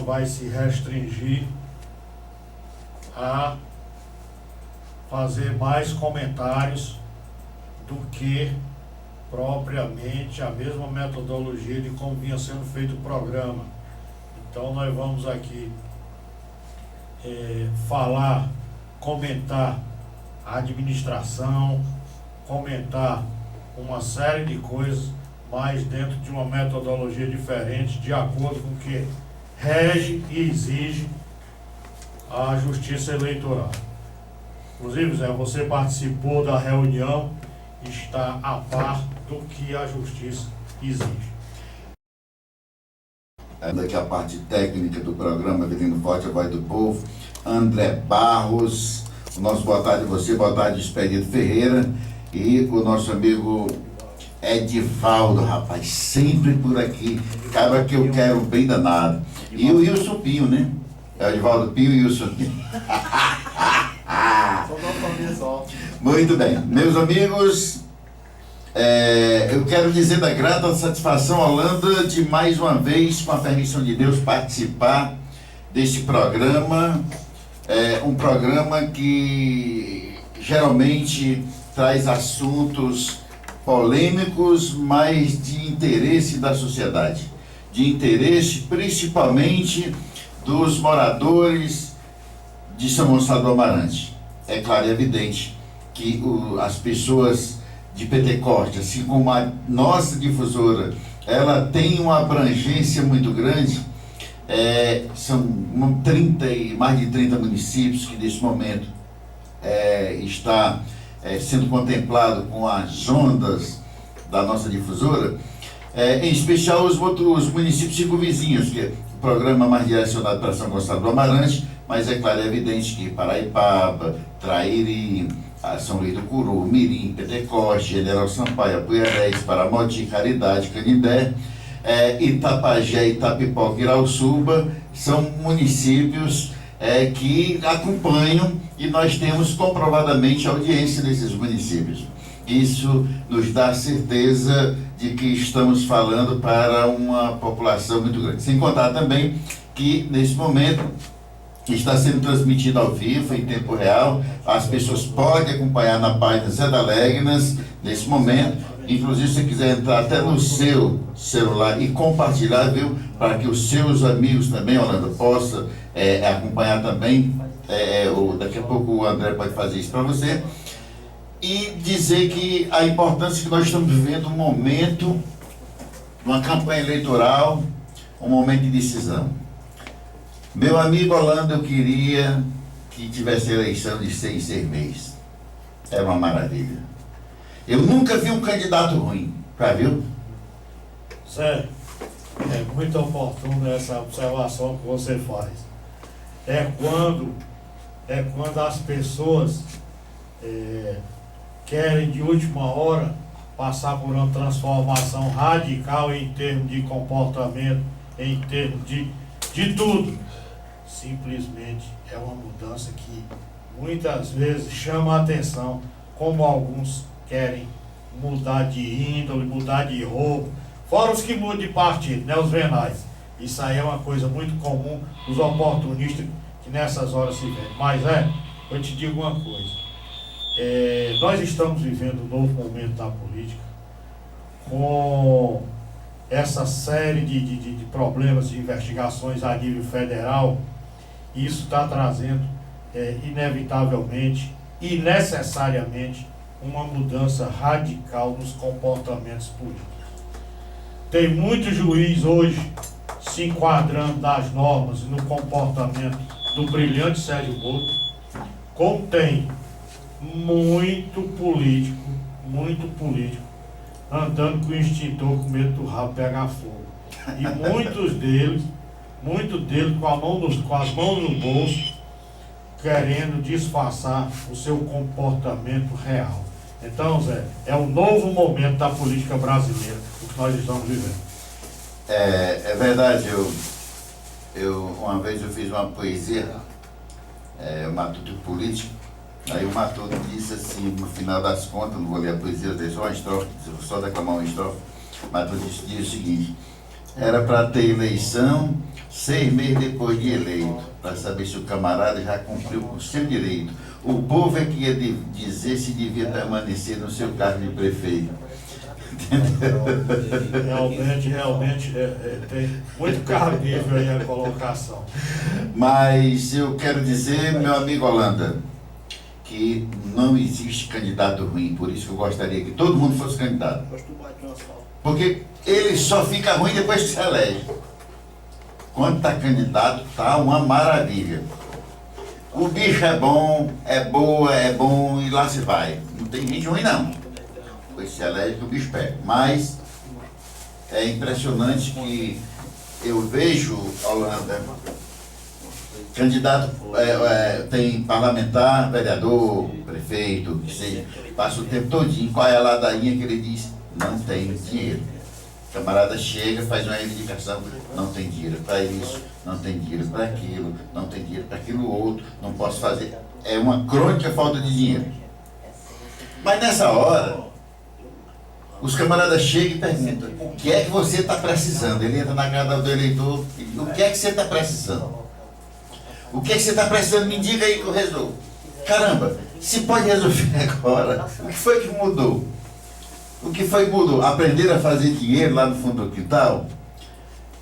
vai se restringir a fazer mais comentários do que propriamente a mesma metodologia de como vinha sendo feito o programa. Então nós vamos aqui falar, comentar a administração, comentar uma série de coisas, mas dentro de uma metodologia diferente, de acordo com o que rege e exige a Justiça Eleitoral. Inclusive, Zé, você participou da reunião e está a par do que a Justiça exige. Daqui a parte técnica do programa Vindo Forte, a Voz do Povo, André Barros, o nosso boa tarde a você, boa tarde Expedito Ferreira, e o nosso amigo Edivaldo, rapaz, sempre por aqui, cara que eu quero bem danado. E o Wilson Pinho, né? É o Edivaldo Pinho e o Wilson Pinho. Muito bem, meus amigos, eu quero dizer da grata satisfação, Holanda, de mais uma vez, com a permissão de Deus, participar deste programa. Um programa que geralmente traz assuntos polêmicos, mas de interesse da sociedade, de interesse principalmente dos moradores de São Gonçalo do Amarante. É claro e evidente que as pessoas de Pentecoste, assim como a nossa difusora, ela tem uma abrangência muito grande. São mais de 30 municípios que nesse momento está sendo contemplado com as ondas da nossa difusora, em especial os municípios circunvizinhos, que é o programa mais direcionado para São Gonçalo do Amarante, mas é claro e evidente que Paraipaba, Trairi, São Luís do Curu, Mirim, Pentecoste, General Sampaio, Apuiarés, Paramoti, Caridade, Canindé, Itapajé, Itapipoca e Irauçuba são municípios que acompanham, e nós temos comprovadamente a audiência desses municípios. Isso nos dá certeza de que estamos falando para uma população muito grande. Sem contar também que, nesse momento, está sendo transmitido ao vivo, em tempo real. As pessoas podem acompanhar na página Zé da Legnas, nesse momento. Inclusive, se você quiser entrar até no seu celular e compartilhar, viu? Para que os seus amigos também, Holanda, possam acompanhar também. Daqui a pouco o André pode fazer isso para você. E dizer que a importância que nós estamos vivendo um momento, uma campanha eleitoral, um momento de decisão. Meu amigo Holanda, eu queria que tivesse eleição de 6 meses. É uma maravilha. Eu nunca vi um candidato ruim, já viu? Zé, é muito oportuno essa observação que você faz. É quando as pessoas querem de última hora passar por uma transformação radical em termos de comportamento, em termos de tudo. Simplesmente é uma mudança que muitas vezes chama a atenção, como alguns querem mudar de índole, mudar de roubo, fora os que mudam de partido, né, os venais. Isso aí é uma coisa muito comum dos oportunistas que nessas horas se vê. Mas eu te digo uma coisa, nós estamos vivendo um novo momento da política, com essa série de problemas, de investigações a nível federal. Isso está trazendo, inevitavelmente e necessariamente, uma mudança radical nos comportamentos políticos. Tem muito juiz hoje se enquadrando nas normas e no comportamento do brilhante Sérgio Moro, como tem muito político andando com o extintor com medo do rabo pegar fogo. E muitos deles com as mãos no bolso, querendo disfarçar o seu comportamento real. Então, Zé, é um novo momento da política brasileira, o que nós estamos vivendo. É verdade, uma vez eu fiz uma poesia, o Matuto Político, aí o Matuto disse assim, no final das contas, não vou ler a poesia, eu dei só uma estrofe, vou só declamar uma estrofe. O Matuto diz o seguinte: Era para ter eleição 6 meses depois de eleito, para saber se o camarada já cumpriu com o seu direito. O povo é que ia dizer se devia permanecer no seu cargo de prefeito. Realmente tem muito cabível aí a colocação. Mas eu quero dizer, meu amigo Holanda, que não existe candidato ruim, por isso que eu gostaria que todo mundo fosse candidato. Porque ele só fica ruim depois que se elege. Quando está candidato, está uma maravilha. O bicho é bom, é boa, é bom e lá se vai. Não tem gente ruim não. Depois se elege que o bicho pega. Mas é impressionante que eu vejo, Holanda, candidato, tem parlamentar, vereador, prefeito, que seja, passa o tempo todinho, qual é a ladainha que ele diz? Não tem dinheiro. O camarada chega, faz uma reivindicação, não tem dinheiro para isso, não tem dinheiro para aquilo, não tem dinheiro para aquilo outro, não posso fazer. É uma crônica falta de dinheiro. Mas nessa hora, os camaradas chegam e perguntam, o que é que você está precisando? Ele entra na casa do eleitor e diz, o que é que você está precisando? O que é que você está precisando? Me diga aí que eu resolvo. Caramba, se pode resolver agora, o que foi que mudou? O que foi que mudou? Aprender a fazer dinheiro lá no fundo do quintal?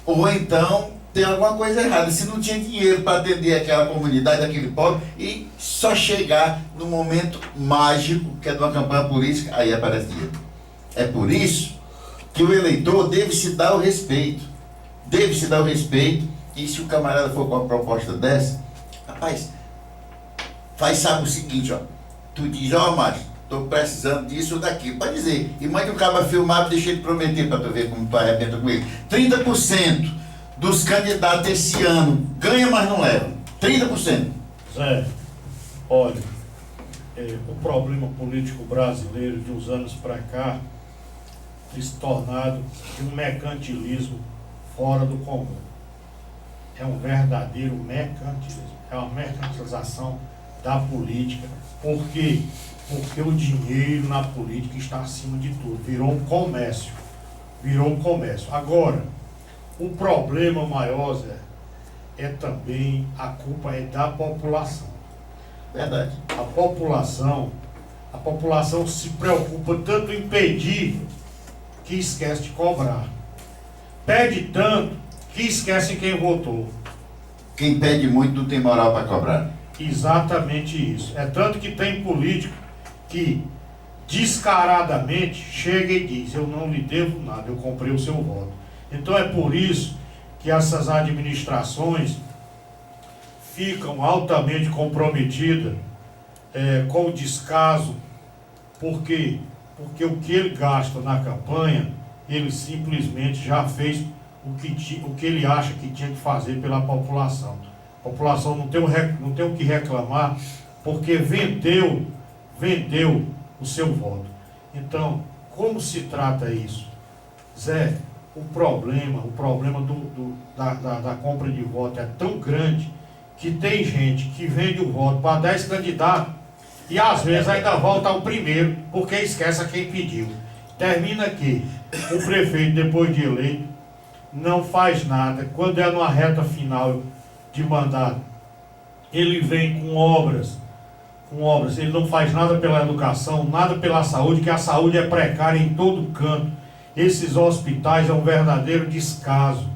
Ou então tem alguma coisa errada. Se não tinha dinheiro para atender aquela comunidade, aquele pobre, e só chegar no momento mágico, que é de uma campanha política, aí aparece dinheiro. É por isso que o eleitor deve se dar o respeito. Deve se dar o respeito. E se o camarada for com uma proposta dessa, rapaz, sabe o seguinte, ó. Tu diz, ó, Márcio, estou precisando disso ou daquilo. Pode dizer. E mande o cara filmar e deixa ele prometer para tu ver como tu arrebenta com ele. 30% dos candidatos esse ano ganha, mas não leva. 30%. Zé, olha, o problema político brasileiro de uns anos para cá tem se tornado de um mercantilismo fora do comum. É um verdadeiro mercantilismo, é uma mercantilização da política. Por quê? Porque o dinheiro na política está acima de tudo, virou um comércio. Agora, o problema maior, Zé, é também, a culpa é da população. Verdade. A população se preocupa tanto em pedir que esquece de cobrar. Pede tanto que esquece quem votou. Quem pede muito não tem moral para cobrar. Exatamente isso. É tanto que tem político que descaradamente chega e diz, eu não lhe devo nada, eu comprei o seu voto. Então é por isso que essas administrações ficam altamente comprometidas com o descaso. Por quê? Porque o que ele gasta na campanha, ele simplesmente já fez o que ele acha que tinha que fazer pela população. A população não tem o que reclamar, porque vendeu o seu voto. Então, como se trata isso? Zé, o problema da compra de voto é tão grande que tem gente que vende o voto para 10 candidatos e às vezes ainda volta ao primeiro, porque esquece a quem pediu. Termina que o prefeito, depois de eleito, não faz nada. Quando é numa reta final de mandato, ele vem com obras, ele não faz nada pela educação, nada pela saúde, que a saúde é precária em todo canto. Esses hospitais é um verdadeiro descaso,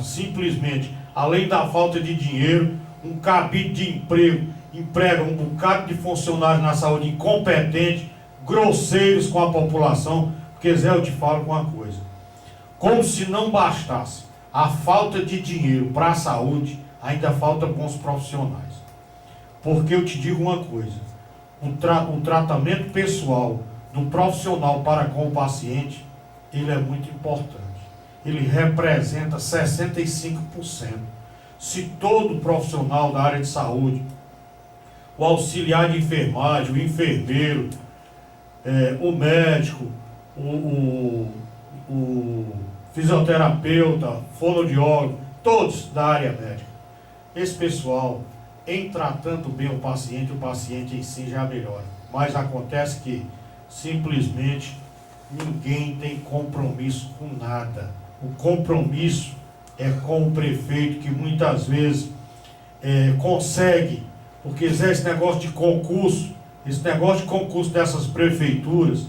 simplesmente, além da falta de dinheiro, um cabide de emprego, emprega um bocado de funcionários na saúde incompetentes, grosseiros com a população, porque Zé, eu te falo uma coisa, como se não bastasse a falta de dinheiro para a saúde, ainda falta bons profissionais. Porque eu te digo uma coisa, o tratamento pessoal do profissional para com o paciente, ele é muito importante. Ele representa 65%. Se todo profissional da área de saúde, o auxiliar de enfermagem, o enfermeiro, o médico, o fisioterapeuta, fonoaudiólogo, todos da área médica, esse pessoal, em tratando bem o paciente em si já melhora. Mas acontece que simplesmente ninguém tem compromisso com nada. O compromisso é com o prefeito, que muitas vezes consegue, porque esse negócio de concurso, dessas prefeituras,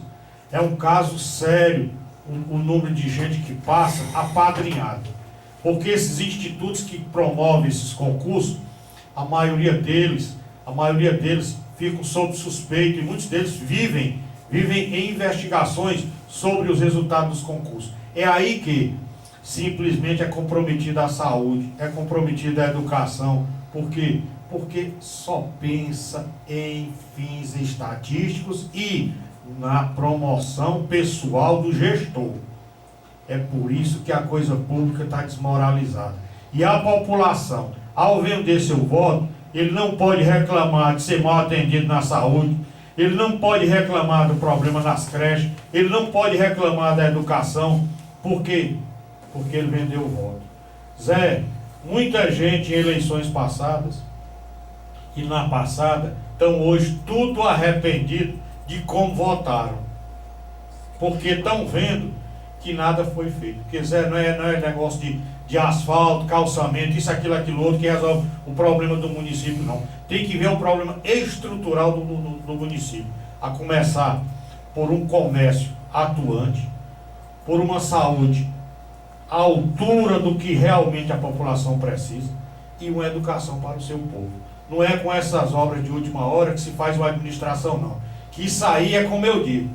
é um caso sério, o número de gente que passa apadrinhado. Porque esses institutos que promovem esses concursos, a maioria deles ficam sob suspeita, e muitos deles vivem em investigações sobre os resultados dos concursos. É aí que simplesmente é comprometida a saúde, é comprometida a educação. Por quê? Porque só pensa em fins estatísticos e na promoção pessoal do gestor. É por isso que a coisa pública está desmoralizada. E a população, ao vender seu voto, ele não pode reclamar de ser mal atendido na saúde, ele não pode reclamar do problema nas creches, ele não pode reclamar da educação. Por quê? Porque ele vendeu o voto. Zé, muita gente em eleições passadas e na passada estão hoje tudo arrependido de como votaram. Porque estão vendo que nada foi feito. Porque, Zé, não é negócio de asfalto, calçamento, isso, aquilo, outro, que resolve o problema do município, não. Tem que ver o problema estrutural do município. A começar por um comércio atuante, por uma saúde à altura do que realmente a população precisa e uma educação para o seu povo. Não é com essas obras de última hora que se faz uma administração, não. Que isso aí é como eu digo,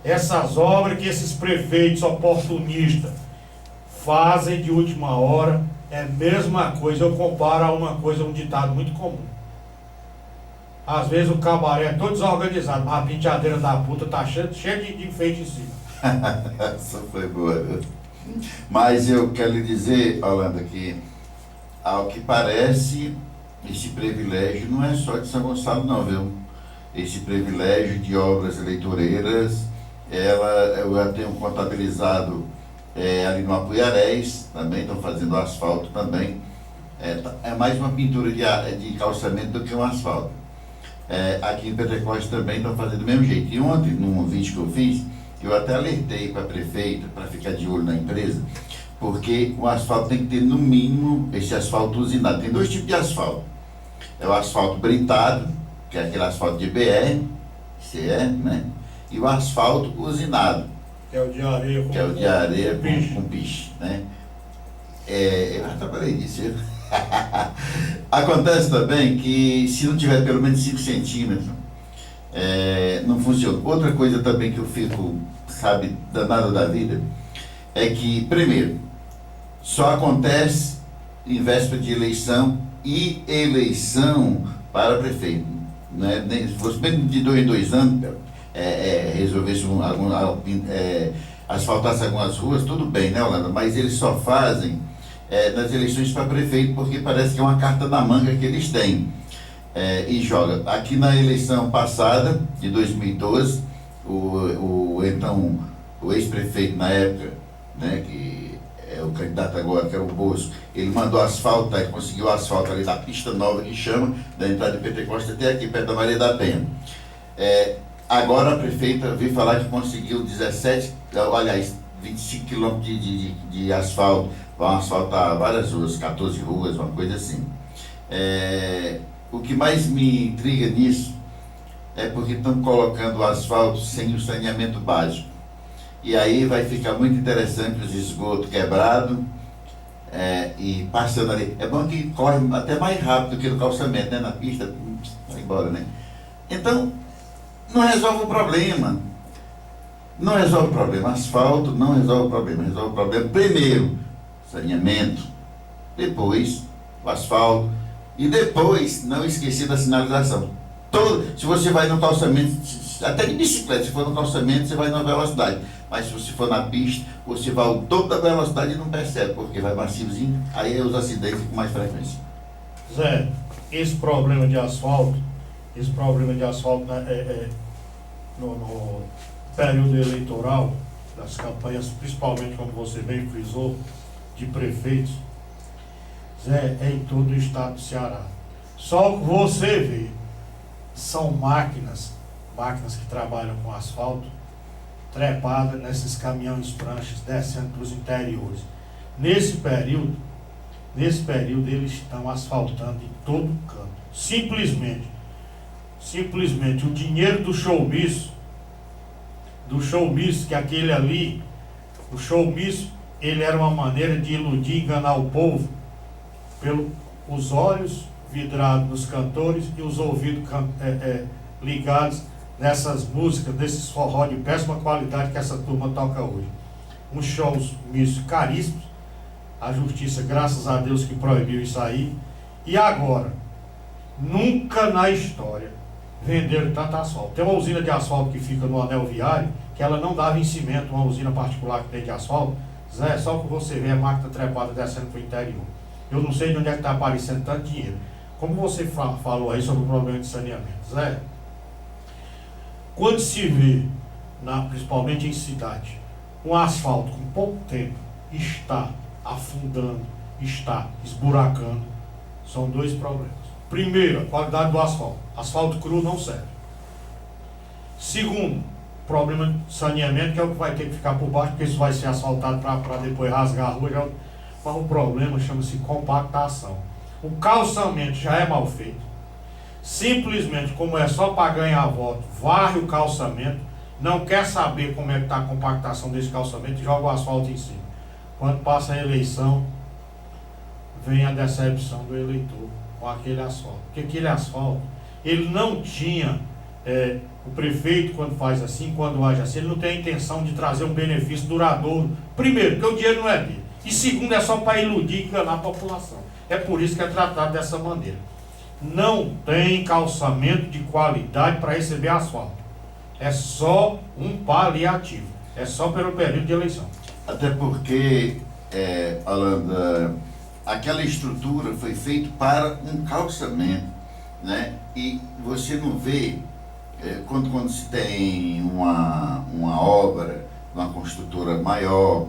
essas obras que esses prefeitos oportunistas fazem de última hora é a mesma coisa. Eu comparo a uma coisa, um ditado muito comum. Às vezes o cabaré é todo desorganizado, mas a penteadeira da puta tá cheia de enfeite em cima. Essa foi boa, viu? Mas eu quero lhe dizer, Holanda, que ao que parece, esse privilégio não é só de São Gonçalo, não, viu? Esse privilégio de obras eleitoreiras, eu já tenho contabilizado ali no Apuiarés, também estão fazendo asfalto também. É mais uma pintura de calçamento do que um asfalto. Aqui em Pentecostes também estão fazendo do mesmo jeito. E ontem, num vídeo que eu fiz, eu até alertei para a prefeita, para ficar de olho na empresa, porque o asfalto tem que ter, no mínimo, esse asfalto usinado. Tem dois tipos de asfalto. É o asfalto britado, que é aquele asfalto de BR, CE, né? E o asfalto usinado, Que é o de areia com piche, né? Eu já trabalhei nisso, viu? Acontece também que se não tiver pelo menos 5 centímetros, não funciona. Outra coisa também que eu fico, danado da vida, é que, primeiro, só acontece em véspera de eleição e eleição para prefeito. Né? Se fosse bem de 2 em 2 anos, resolvesse asfaltasse algumas ruas, tudo bem, né, Holanda? Mas eles só fazem nas eleições para prefeito, porque parece que é uma carta na manga que eles têm. E joga. Aqui na eleição passada, de 2012, o ex-prefeito na época, né, que é o candidato agora, que era o Bosco, ele mandou asfalto, ele conseguiu asfalto ali da pista nova que chama, da entrada de Pentecostes até aqui, perto da Maria da Penha. Agora a prefeita veio falar que conseguiu 25 quilômetros de asfalto, vão asfaltar várias ruas, 14 ruas, uma coisa assim. O que mais me intriga nisso é porque estão colocando o asfalto sem o saneamento básico. E aí vai ficar muito interessante os esgotos quebrados e passando ali. É bom que corre até mais rápido que no calçamento, né? Na pista, vai embora, né? Então, não resolve o problema. Não resolve o problema. Asfalto não resolve o problema. Resolve o problema primeiro, saneamento, depois o asfalto e depois não esquecer da sinalização. Se você vai no calçamento, até de bicicleta, se for no calçamento, você vai na velocidade. Mas se você for na pista, você vai ao topo da velocidade e não percebe, porque vai massivzinho, aí os acidentes com mais frequência. Zé, esse problema de asfalto no período eleitoral, das campanhas, principalmente como você bem frisou, de prefeitos, Zé, é em todo o estado do Ceará. Só que você vê, são máquinas que trabalham com asfalto, trepada nesses caminhões pranchas, descendo para os interiores. Nesse período, eles estão asfaltando em todo canto. Simplesmente, o dinheiro do showmício, que aquele ali, o showmício, ele era uma maneira de iludir, enganar o povo, os olhos vidrados nos cantores e os ouvidos ligados nessas músicas, desses forró de péssima qualidade que essa turma toca hoje. Uns shows místicos caríssimos, a justiça, graças a Deus, que proibiu isso aí. E agora, nunca na história venderam tanto asfalto. Tem uma usina de asfalto que fica no anel viário, que ela não dava em cimento, uma usina particular que tem de asfalto. Zé, só que você vê a máquina trepada descendo para o interior. Eu não sei de onde é que está aparecendo tanto dinheiro. Como você falou aí sobre o problema de saneamento, Zé, quando se vê, principalmente em cidade, um asfalto com pouco tempo está afundando, está esburacando, são dois problemas. Primeiro, a qualidade do asfalto. Asfalto cru não serve. Segundo, problema de saneamento, que é o que vai ter que ficar por baixo, porque isso vai ser asfaltado para depois rasgar a rua. Mas o problema chama-se compactação. O calçamento já é mal feito. Simplesmente, como é só para ganhar voto, varre o calçamento, não quer saber como é que está a compactação desse calçamento e joga o asfalto em cima. Quando passa a eleição, vem a decepção do eleitor com aquele asfalto. Porque aquele asfalto, ele não tinha, o prefeito quando faz assim, quando age assim, ele não tem a intenção de trazer um benefício duradouro. Primeiro, porque o dinheiro não é dele. E segundo, é só para iludir e enganar a população. É por isso que é tratado dessa maneira. Não tem calçamento de qualidade para receber asfalto. É só um paliativo. É só pelo período de eleição. Até porque, Holanda, aquela estrutura foi feita para um calçamento, né? E você não vê, quando se tem uma obra, uma construtora maior,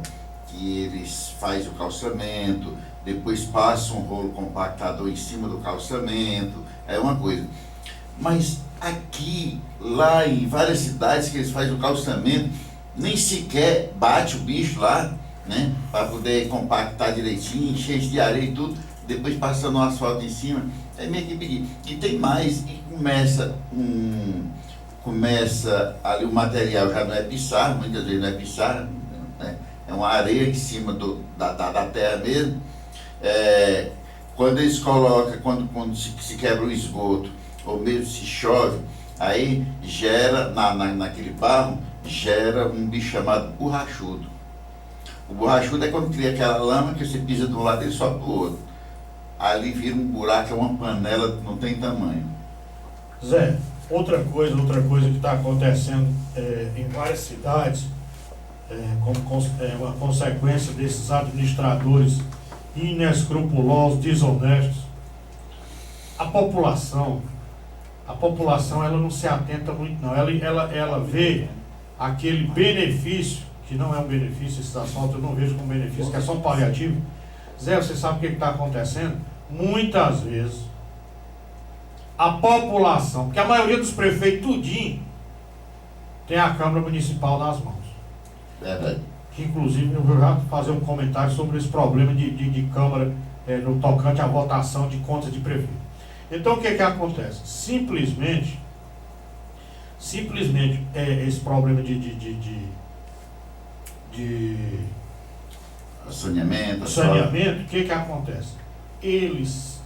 que eles fazem o calçamento, depois passam um rolo compactador em cima do calçamento, é uma coisa. Mas aqui, lá em várias cidades que eles fazem o calçamento, nem sequer bate o bicho lá, né? Para poder compactar direitinho, encher de areia e tudo, depois passando o asfalto em cima, é meio que pedir. E tem mais, e começa ali o material já não é pissarra, muitas vezes não é pissarra, né? É uma areia em cima da terra mesmo. Quando eles colocam, quando se quebra o esgoto, ou mesmo se chove, aí gera, naquele barro, gera um bicho chamado borrachudo. O borrachudo é quando cria aquela lama que você pisa de um lado e sobe do outro. Ali vira um buraco, é uma panela que não tem tamanho. Zé, outra coisa que está acontecendo em várias cidades, como uma consequência desses administradores inescrupulosos, desonestos, a população ela não se atenta muito não, ela vê aquele benefício, que não é um benefício, esses asfaltos eu não vejo como benefício, que é só um paliativo. Zé, você sabe o que está acontecendo? Muitas vezes a população, porque a maioria dos prefeitos tudinho tem a Câmara Municipal nas mãos. Verdade. Que inclusive eu vou já fazer um comentário sobre esse problema de Câmara no tocante à votação de contas de prefeito. Então o que acontece? Simplesmente esse problema de saneamento, o que acontece? Eles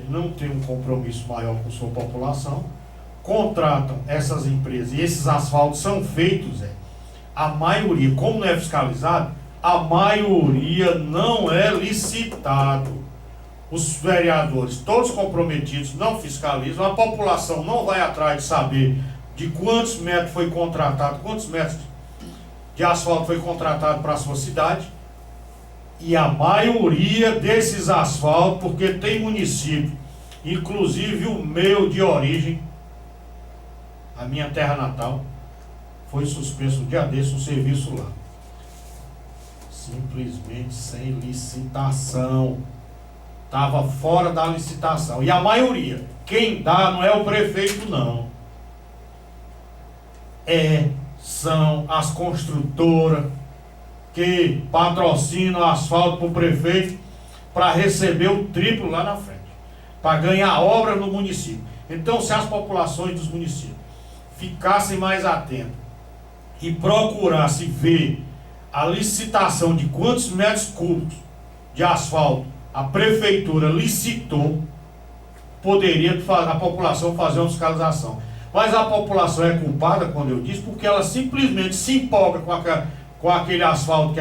não têm um compromisso maior com sua população, contratam essas empresas, e esses asfaltos são feitos, a maioria, como não é fiscalizado, a maioria não é licitado. Os vereadores, todos comprometidos, não fiscalizam, a população não vai atrás de saber de quantos metros foi contratado, quantos metros de asfalto foi contratado para a sua cidade, e a maioria desses asfaltos, porque tem município, inclusive o meu de origem, a minha terra natal, foi suspenso um dia desse um serviço lá. Simplesmente sem licitação. Estava fora da licitação. E a maioria, quem dá não é o prefeito não. são as construtoras que patrocinam asfalto para o prefeito para receber o triplo lá na frente, para ganhar obra no município. Então, se as populações dos municípios ficassem mais atentas e procurassem ver a licitação de quantos metros cúbicos de asfalto a prefeitura licitou, poderia a população fazer uma fiscalização. Mas a população é culpada, quando eu disse, porque ela simplesmente se empolga com aquele asfalto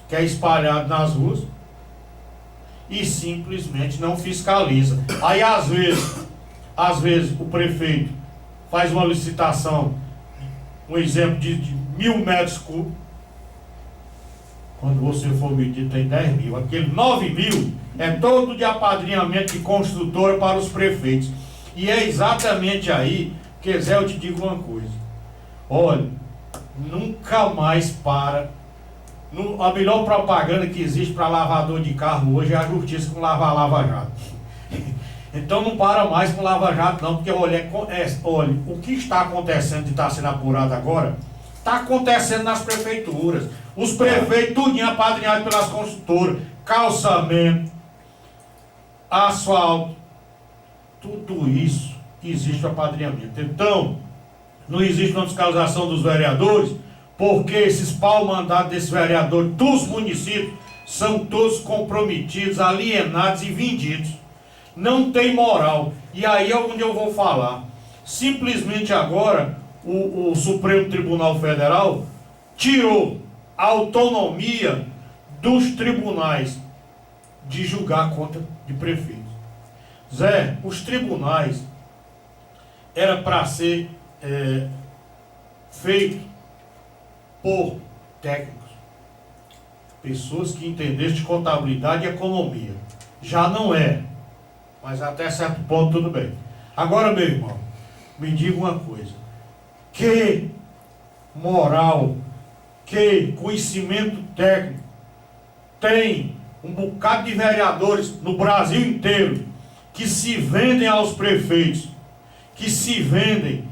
que é espalhado nas ruas e simplesmente não fiscaliza. Aí às vezes o prefeito faz uma licitação, um exemplo de 1.000 metros cúbicos, quando você for medir tem 10 mil, aquele 9.000 é todo de apadrinhamento de construtora para os prefeitos. E é exatamente aí que, Zé, eu te digo uma coisa, olha, nunca mais para. A melhor propaganda que existe para lavador de carro hoje é a justiça com lava-jato. Então não para mais com lava-jato não, porque olha, o que está acontecendo e está sendo apurado agora, está acontecendo nas prefeituras. Os prefeitos, tudinho apadrinhado pelas construtoras, calçamento, asfalto, tudo isso existe apadrinhamento. Então, não existe uma fiscalização dos vereadores, porque esses pau-mandados desses vereadores dos municípios são todos comprometidos, alienados e vendidos. Não tem moral. E aí é onde eu vou falar. Simplesmente agora, o Supremo Tribunal Federal tirou a autonomia dos tribunais de julgar contra de prefeitos. Zé, os tribunais era para ser feito por técnicos, pessoas que entendessem de contabilidade e economia. Já não é, mas até certo ponto tudo bem. Agora, meu irmão, me diga uma coisa: que moral, que conhecimento técnico tem um bocado de vereadores no Brasil inteiro que se vendem aos prefeitos, que se vendem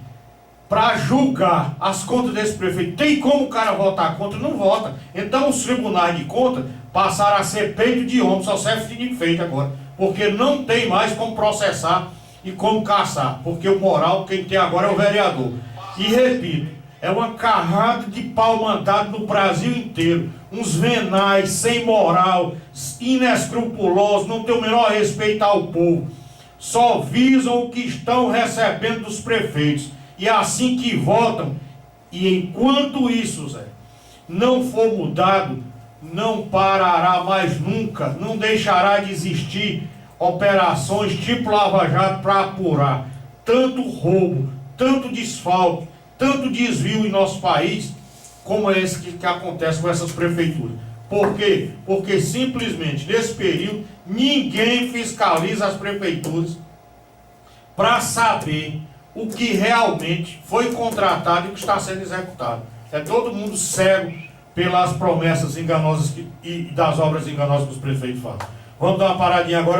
para julgar as contas desse prefeito? Tem como o cara votar contra? Não vota. Então os tribunais de contas passaram a ser peito de homem, só serve de enfeite agora, porque não tem mais como processar e como caçar, porque o moral quem tem agora é o vereador. E repito, é uma carrada de pau mandado no Brasil inteiro, uns venais sem moral, inescrupulosos, não tem o menor respeito ao povo, só visam o que estão recebendo dos prefeitos. E é assim que votam. E enquanto isso, Zé, não for mudado, não parará mais nunca, não deixará de existir operações tipo Lava Jato para apurar tanto roubo, tanto desfalque, tanto desvio em nosso país, como é esse que acontece com essas prefeituras. Por quê? Porque simplesmente nesse período ninguém fiscaliza as prefeituras para saber o que realmente foi contratado e o que está sendo executado. É todo mundo cego pelas promessas enganosas e das obras enganosas que os prefeitos fazem. Vamos dar uma paradinha agora.